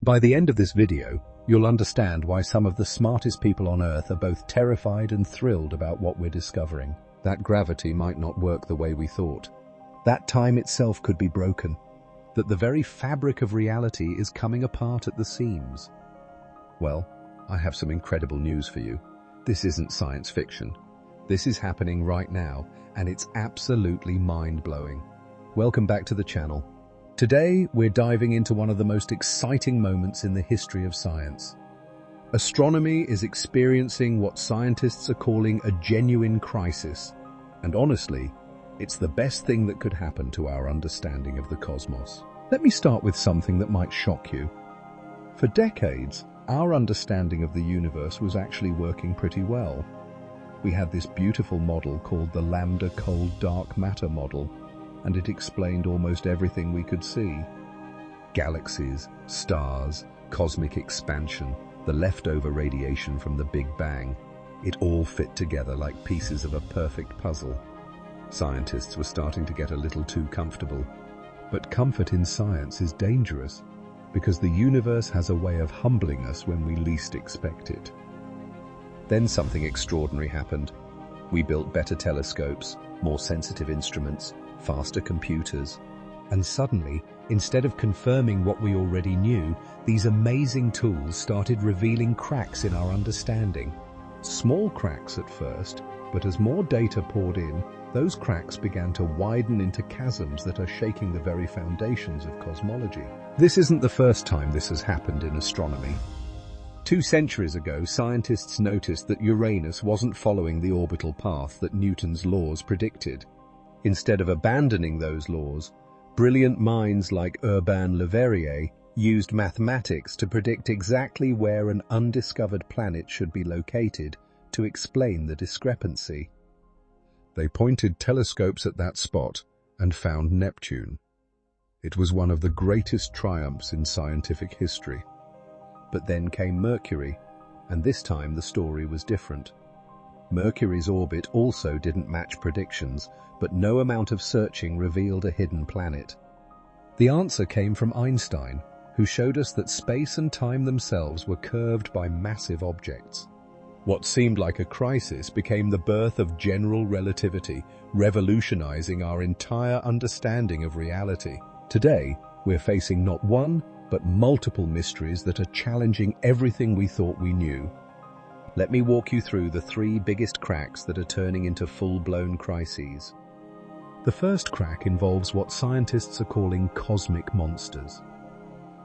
By the end of this video, you'll understand why some of the smartest people on Earth are both terrified and thrilled about what we're discovering. That gravity might not work the way we thought. That time itself could be broken. That the very fabric of reality is coming apart at the seams. Well, I have some incredible news for you. This isn't science fiction. This is happening right now, and it's absolutely mind-blowing. Welcome back to the channel. Today, we're diving into one of the most exciting moments in the history of science. Astronomy is experiencing what scientists are calling a genuine crisis. And honestly, it's the best thing that could happen to our understanding of the cosmos. Let me start with something that might shock you. For decades, our understanding of the universe was actually working pretty well. We had this beautiful model called the lambda cold dark matter model, and it explained almost everything we could see. Galaxies, stars, cosmic expansion, the leftover radiation from the Big Bang. It all fit together like pieces of a perfect puzzle. Scientists were starting to get a little too comfortable. But comfort in science is dangerous, because the universe has a way of humbling us when we least expect it. Then something extraordinary happened. We built better telescopes, more sensitive instruments, faster computers, and suddenly, instead of confirming what we already knew, these amazing tools started revealing cracks in our understanding. Small cracks at first, but as more data poured in, those cracks began to widen into chasms that are shaking the very foundations of cosmology. This isn't the first time this has happened in astronomy. 2 centuries ago, scientists noticed that Uranus wasn't following the orbital path that Newton's laws predicted. Instead of abandoning those laws, brilliant minds like Urbain Le Verrier used mathematics to predict exactly where an undiscovered planet should be located to explain the discrepancy. They pointed telescopes at that spot and found Neptune. It was one of the greatest triumphs in scientific history. But then came Mercury, and this time the story was different. Mercury's orbit also didn't match predictions, but no amount of searching revealed a hidden planet. The answer came from Einstein, who showed us that space and time themselves were curved by massive objects. What seemed like a crisis became the birth of general relativity, revolutionizing our entire understanding of reality. Today, we're facing not one, but multiple mysteries that are challenging everything we thought we knew. Let me walk you through the 3 biggest cracks that are turning into full-blown crises. The first crack involves what scientists are calling cosmic monsters.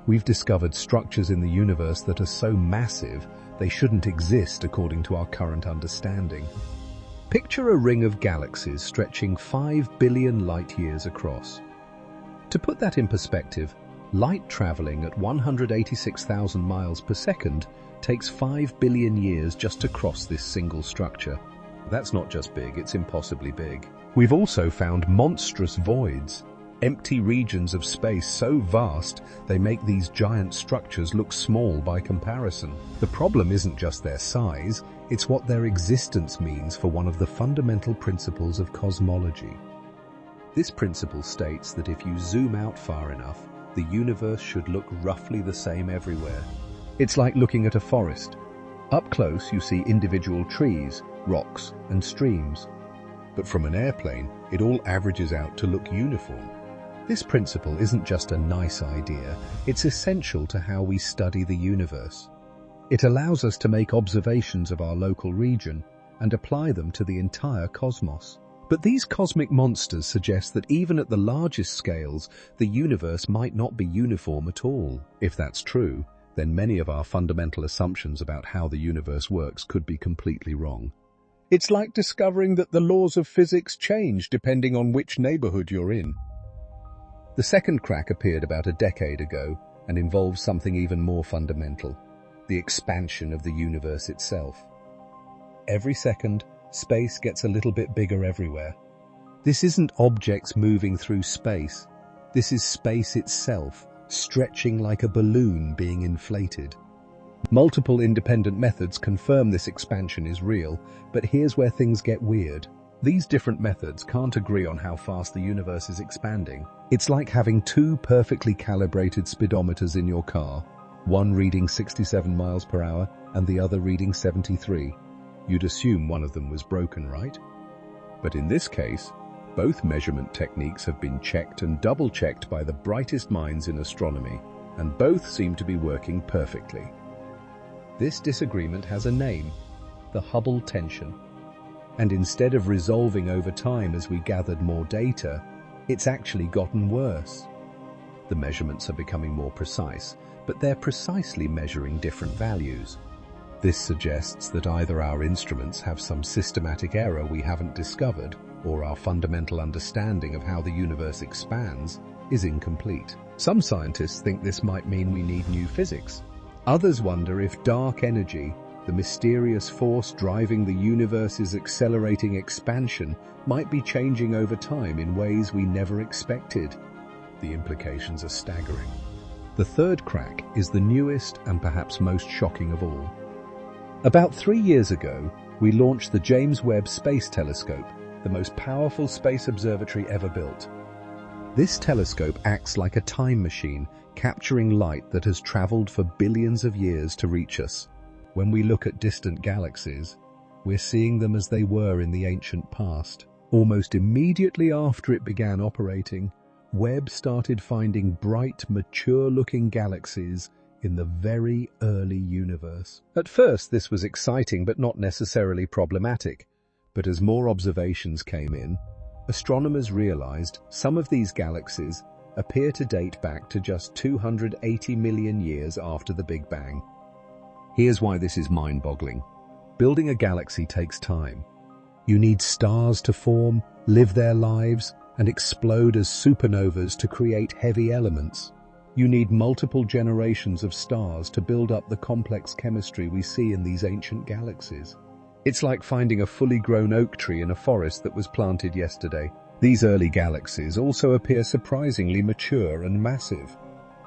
We've discovered structures in the universe that are so massive they shouldn't exist according to our current understanding. Picture a ring of galaxies stretching 5 billion light-years across. To put that in perspective, light traveling at 186,000 miles per second takes 5 billion years just to cross this single structure. That's not just big, it's impossibly big. We've also found monstrous voids, empty regions of space so vast they make these giant structures look small by comparison. The problem isn't just their size, it's what their existence means for one of the fundamental principles of cosmology. This principle states that if you zoom out far enough, the universe should look roughly the same everywhere. It's like looking at a forest. Up close you see individual trees, rocks, and streams. But from an airplane, it all averages out to look uniform. This principle isn't just a nice idea, it's essential to how we study the universe. It allows us to make observations of our local region and apply them to the entire cosmos. But these cosmic monsters suggest that even at the largest scales, the universe might not be uniform at all. If that's true, then many of our fundamental assumptions about how the universe works could be completely wrong. It's like discovering that the laws of physics change depending on which neighborhood you're in. The second crack appeared about a decade ago and involves something even more fundamental: the expansion of the universe itself. Every second, space gets a little bit bigger everywhere. This isn't objects moving through space. This is space itself, stretching like a balloon being inflated. Multiple independent methods confirm this expansion is real, but here's where things get weird. These different methods can't agree on how fast the universe is expanding. It's like having 2 perfectly calibrated speedometers in your car. one reading 67 miles per hour and the other reading 73. You'd assume one of them was broken, right? But in this case, both measurement techniques have been checked and double-checked by the brightest minds in astronomy, and both seem to be working perfectly. This disagreement has a name, the Hubble tension. And instead of resolving over time as we gathered more data, it's actually gotten worse. The measurements are becoming more precise, but they're precisely measuring different values. This suggests that either our instruments have some systematic error we haven't discovered, or our fundamental understanding of how the universe expands is incomplete. Some scientists think this might mean we need new physics. Others wonder if dark energy, the mysterious force driving the universe's accelerating expansion, might be changing over time in ways we never expected. The implications are staggering. The third crack is the newest and perhaps most shocking of all. About 3 years ago, we launched the James Webb Space Telescope, the most powerful space observatory ever built. This telescope acts like a time machine, capturing light that has traveled for billions of years to reach us. When we look at distant galaxies, we're seeing them as they were in the ancient past. Almost immediately after it began operating, Webb started finding bright, mature-looking galaxies in the very early universe. At first, this was exciting but not necessarily problematic. But as more observations came in, astronomers realized some of these galaxies appear to date back to just 280 million years after the Big Bang. Here's why this is mind-boggling. Building a galaxy takes time. You need stars to form, live their lives, and explode as supernovas to create heavy elements. You need multiple generations of stars to build up the complex chemistry we see in these ancient galaxies. It's like finding a fully grown oak tree in a forest that was planted yesterday. These early galaxies also appear surprisingly mature and massive.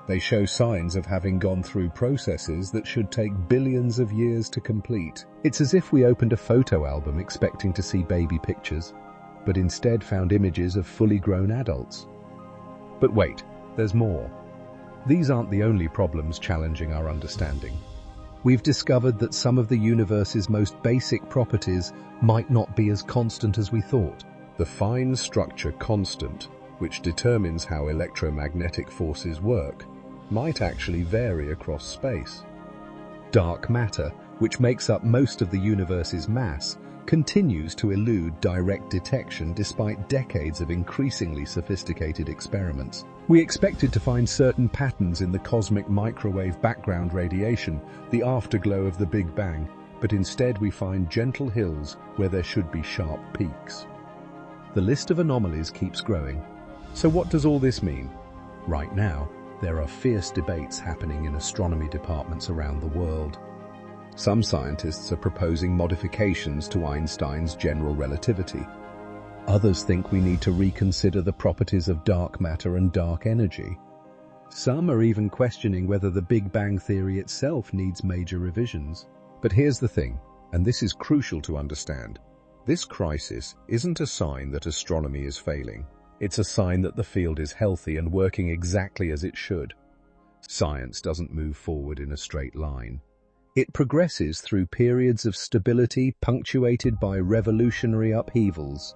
They show signs of having gone through processes that should take billions of years to complete. It's as if we opened a photo album expecting to see baby pictures, but instead found images of fully grown adults. But wait, there's more. These aren't the only problems challenging our understanding. We've discovered that some of the universe's most basic properties might not be as constant as we thought. The fine structure constant, which determines how electromagnetic forces work, might actually vary across space. Dark matter, which makes up most of the universe's mass, continues to elude direct detection despite decades of increasingly sophisticated experiments. We expected to find certain patterns in the cosmic microwave background radiation, the afterglow of the Big Bang, but instead we find gentle hills where there should be sharp peaks. The list of anomalies keeps growing. So what does all this mean? Right now, there are fierce debates happening in astronomy departments around the world. Some scientists are proposing modifications to Einstein's general relativity. Others think we need to reconsider the properties of dark matter and dark energy. Some are even questioning whether the Big Bang theory itself needs major revisions. But here's the thing, and this is crucial to understand. This crisis isn't a sign that astronomy is failing. It's a sign that the field is healthy and working exactly as it should. Science doesn't move forward in a straight line. It progresses through periods of stability punctuated by revolutionary upheavals.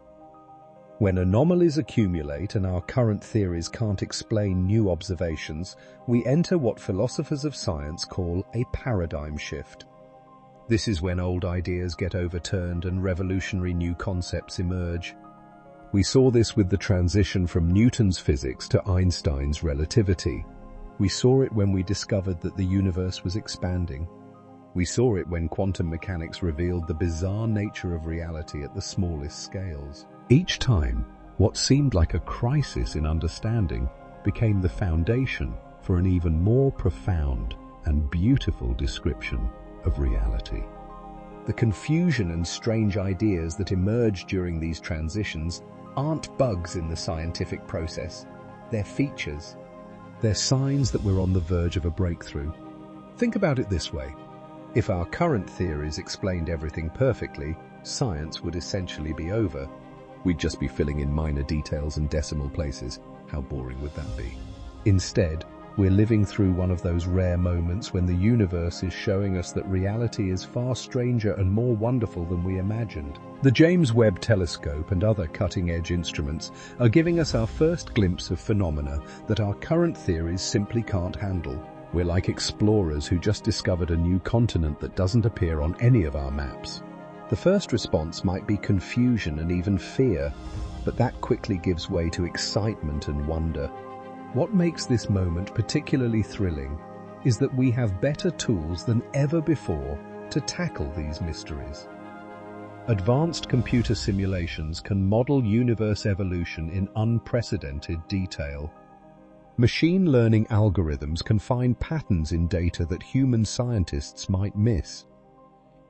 When anomalies accumulate and our current theories can't explain new observations, we enter what philosophers of science call a paradigm shift. This is when old ideas get overturned and revolutionary new concepts emerge. We saw this with the transition from Newton's physics to Einstein's relativity. We saw it when we discovered that the universe was expanding. We saw it when quantum mechanics revealed the bizarre nature of reality at the smallest scales. Each time, what seemed like a crisis in understanding became the foundation for an even more profound and beautiful description of reality. The confusion and strange ideas that emerge during these transitions aren't bugs in the scientific process. They're features. They're signs that we're on the verge of a breakthrough. Think about it this way. If our current theories explained everything perfectly, science would essentially be over. We'd just be filling in minor details and decimal places. How boring would that be? Instead, We're living through one of those rare moments when the universe is showing us that reality is far stranger and more wonderful than we imagined. The James Webb Telescope and other cutting-edge instruments are giving us our first glimpse of phenomena that our current theories simply can't handle. We're like explorers who just discovered a new continent that doesn't appear on any of our maps. The first response might be confusion and even fear, but that quickly gives way to excitement and wonder. What makes this moment particularly thrilling is that we have better tools than ever before to tackle these mysteries. Advanced computer simulations can model universe evolution in unprecedented detail. Machine learning algorithms can find patterns in data that human scientists might miss.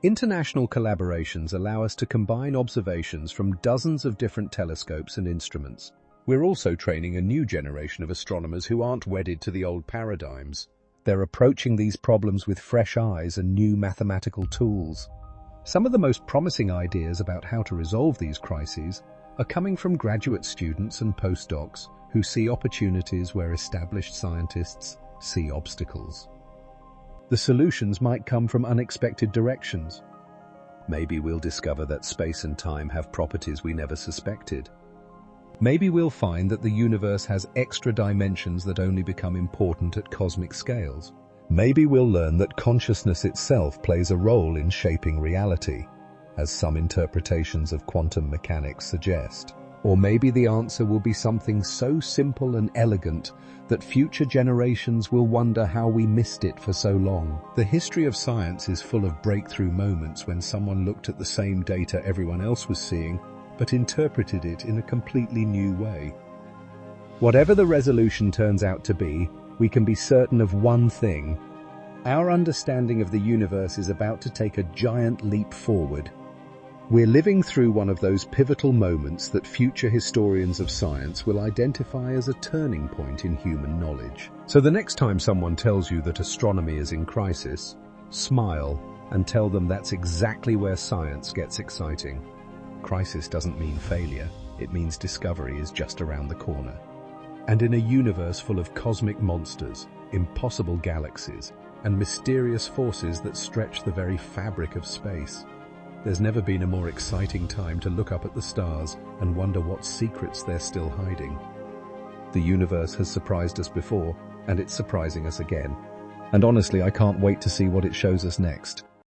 International collaborations allow us to combine observations from dozens of different telescopes and instruments. We're also training a new generation of astronomers who aren't wedded to the old paradigms. They're approaching these problems with fresh eyes and new mathematical tools. Some of the most promising ideas about how to resolve these crises are coming from graduate students and postdocs who see opportunities where established scientists see obstacles. The solutions might come from unexpected directions. Maybe we'll discover that space and time have properties we never suspected. Maybe we'll find that the universe has extra dimensions that only become important at cosmic scales. Maybe we'll learn that consciousness itself plays a role in shaping reality, as some interpretations of quantum mechanics suggest. Or maybe the answer will be something so simple and elegant that future generations will wonder how we missed it for so long. The history of science is full of breakthrough moments when someone looked at the same data everyone else was seeing, but interpreted it in a completely new way. Whatever the resolution turns out to be, we can be certain of one thing. Our understanding of the universe is about to take a giant leap forward. We're living through one of those pivotal moments that future historians of science will identify as a turning point in human knowledge. So the next time someone tells you that astronomy is in crisis, smile and tell them that's exactly where science gets exciting. Crisis doesn't mean failure, it means discovery is just around the corner. And in a universe full of cosmic monsters, impossible galaxies, and mysterious forces that stretch the very fabric of space, there's never been a more exciting time to look up at the stars and wonder what secrets they're still hiding. The universe has surprised us before, and it's surprising us again. And honestly, I can't wait to see what it shows us next.